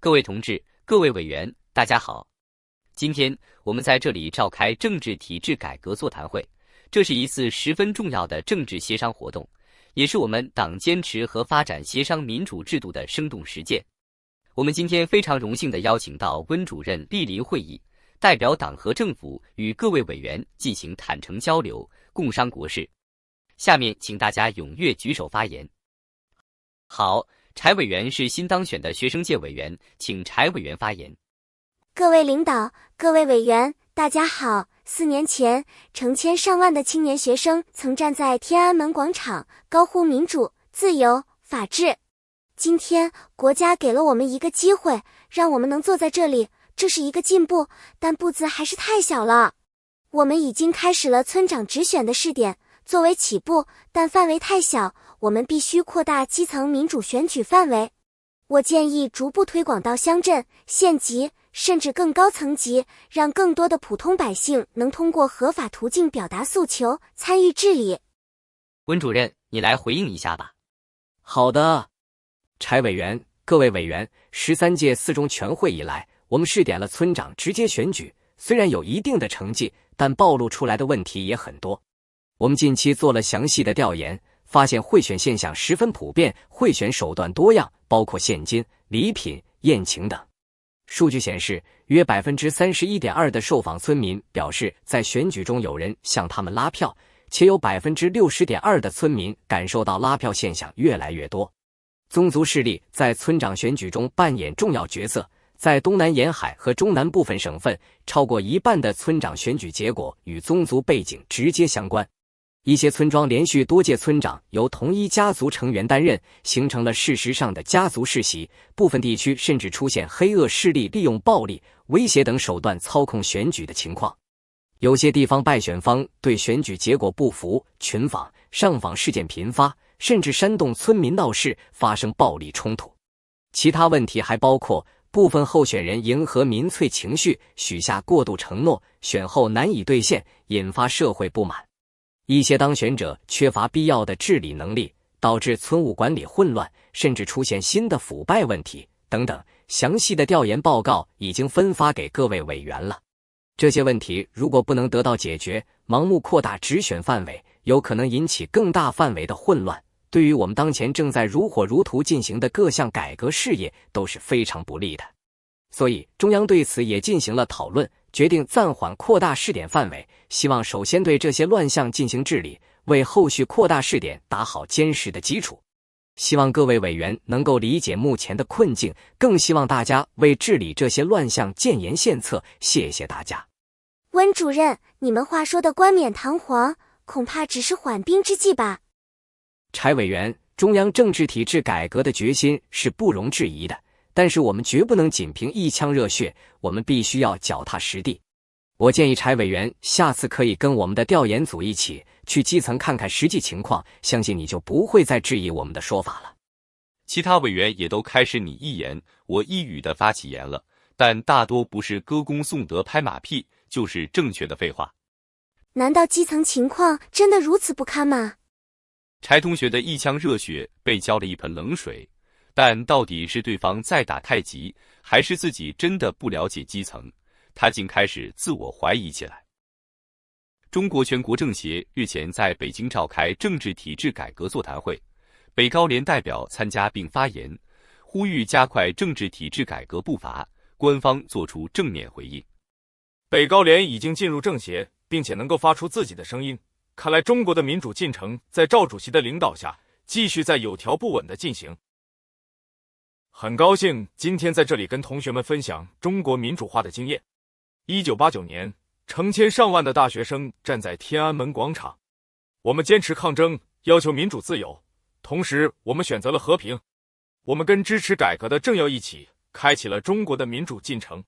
各位同志、各位委员，大家好。今天我们在这里召开政治体制改革座谈会，这是一次十分重要的政治协商活动，也是我们党坚持和发展协商民主制度的生动实践。我们今天非常荣幸地邀请到温主任莅临会议，代表党和政府与各位委员进行坦诚交流，共商国事。下面请大家踊跃举手发言。好，柴委员是新当选的学生界委员，请柴委员发言。各位领导、各位委员，大家好。4年前，成千上万的青年学生曾站在天安门广场，高呼民主、自由、法治。今天，国家给了我们一个机会，让我们能坐在这里，这是一个进步，但步子还是太小了。我们已经开始了村长直选的试点，作为起步，但范围太小，我们必须扩大基层民主选举范围。我建议逐步推广到乡镇、县级，甚至更高层级，让更多的普通百姓能通过合法途径表达诉求，参与治理。温主任，你来回应一下吧。好的，柴委员，各位委员，13届4中全会以来，我们试点了村长直接选举，虽然有一定的成绩，但暴露出来的问题也很多。我们近期做了详细的调研，发现贿选现象十分普遍，贿选手段多样，包括现金、礼品、宴请等。数据显示，约 31.2% 的受访村民表示在选举中有人向他们拉票，且有 60.2% 的村民感受到拉票现象越来越多。宗族势力在村长选举中扮演重要角色，在东南沿海和中南部分省份，超过一半的村长选举结果与宗族背景直接相关。一些村庄连续多届村长由同一家族成员担任，形成了事实上的家族世袭，部分地区甚至出现黑恶势力利用暴力、威胁等手段操控选举的情况。有些地方败选方对选举结果不服，群访、上访事件频发，甚至煽动村民闹事，发生暴力冲突。其他问题还包括部分候选人迎合民粹情绪，许下过度承诺，选后难以兑现，引发社会不满。一些当选者缺乏必要的治理能力，导致村务管理混乱，甚至出现新的腐败问题等等。详细的调研报告已经分发给各位委员了。这些问题如果不能得到解决，盲目扩大直选范围，有可能引起更大范围的混乱，对于我们当前正在如火如荼进行的各项改革事业都是非常不利的。所以中央对此也进行了讨论，决定暂缓扩大试点范围，希望首先对这些乱象进行治理，为后续扩大试点打好坚实的基础。希望各位委员能够理解目前的困境，更希望大家为治理这些乱象建言献策，谢谢大家。温主任，你们话说的冠冕堂皇，恐怕只是缓兵之计吧？柴委员，中央政治体制改革的决心是不容置疑的，但是我们绝不能仅凭一腔热血，我们必须要脚踏实地。我建议柴委员下次可以跟我们的调研组一起去基层看看实际情况，相信你就不会再质疑我们的说法了。其他委员也都开始你一言我一语的发起言了，但大多不是歌功颂德拍马屁，就是正确的废话。难道基层情况真的如此不堪吗？柴同学的一腔热血被浇了一盆冷水，但到底是对方在打太极，还是自己真的不了解基层？他竟开始自我怀疑起来。中国全国政协日前在北京召开政治体制改革座谈会，北高联代表参加并发言，呼吁加快政治体制改革步伐，官方作出正面回应。北高联已经进入政协，并且能够发出自己的声音，看来中国的民主进程在赵主席的领导下继续在有条不紊地进行。很高兴今天在这里跟同学们分享中国民主化的经验。1989年，成千上万的大学生站在天安门广场，我们坚持抗争，要求民主自由，同时我们选择了和平。我们跟支持改革的政要一起，开启了中国的民主进程。